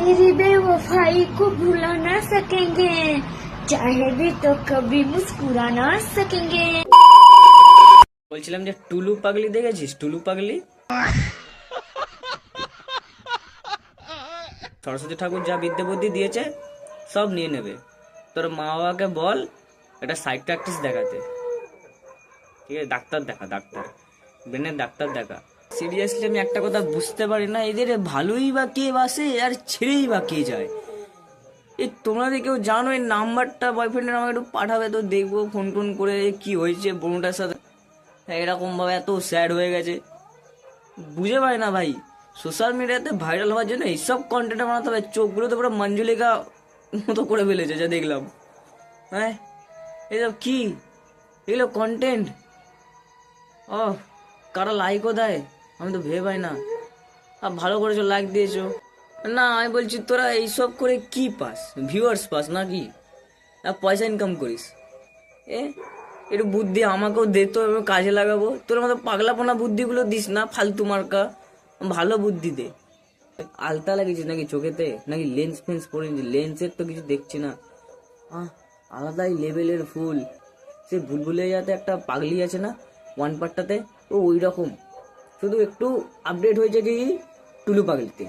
तेरी बेवफाई को भुला ना सकेंगे, चाहे भी तो कभी मुस्कुरा ना सकेंगे। বলছিলাম যে টুলু পাগলি দেখেছিস? টুলু পাগলি সরস্বতী ঠাকুর যা বিদ্যে বুদ্ধি দিয়েছে সব নিয়ে নেবে। তোর মা বাবাকে বল একটা সাইকিয়াট্রিস্ট দেখাতে, ঠিক আছে? ডাক্তার দেখা, ডাক্তার, ব্রেনের ডাক্তার দেখা। সিরিয়াসলি আমি একটা কথা বুঝতে পারি না, এদের ভালোই বা কে বাসে আর ছেড়েই বা কে যায়। এই তোমরা যদি কেউ জানো এই নাম্বারটা বয়ফ্রেন্ডের আমাকে একটু পাঠাবে তো দেখবো ফোন টোন করে কি হয়েছে বোনটার সাথে। এরকম ভাবে এত স্যাড হয়ে গেছে, বুঝে পাই না ভাই। সোশ্যাল মিডিয়াতে ভাইরাল হওয়ার জন্য এইসব কন্টেন্ট বানাতে হবে। চোখগুলো তো পুরো মঞ্জুলিকা মতো করে ফেলেছে যা দেখলাম। হ্যাঁ, এইসব কি, এগুলো কন্টেন্ট? ও, কারা লাইকও দেয় আমি তো ভেবে পাই না। আর ভালো করেছো, লাইক দিয়েছো। না আমি বলছি তোরা এইসব করে কি পাস? ভিউয়ার্স পাস নাকি? না পয়সা ইনকাম করিস? এ একটু বুদ্ধি আমাকেও দে তো, আমি কাজে লাগাবো। তোর মতো পাগলাপোনা বুদ্ধিগুলো দিস না, ফালতু মার্কা। ভালো বুদ্ধি দে। আলতা লাগিয়েছিস নাকি চোখেতে, নাকি লেন্স ফেন্স পরে নিয়েছিস? লেন্সের তো কিছু দেখছি না। আলাদাই লেভেলের ফুল। সে ভুলভুলাইয়াতে একটা পাগলি আছে না, ওয়ান পার্টটাতে, ও ওই রকম, শুধু একটু আপডেট হয়েছে কি টুলু পাগলিতে।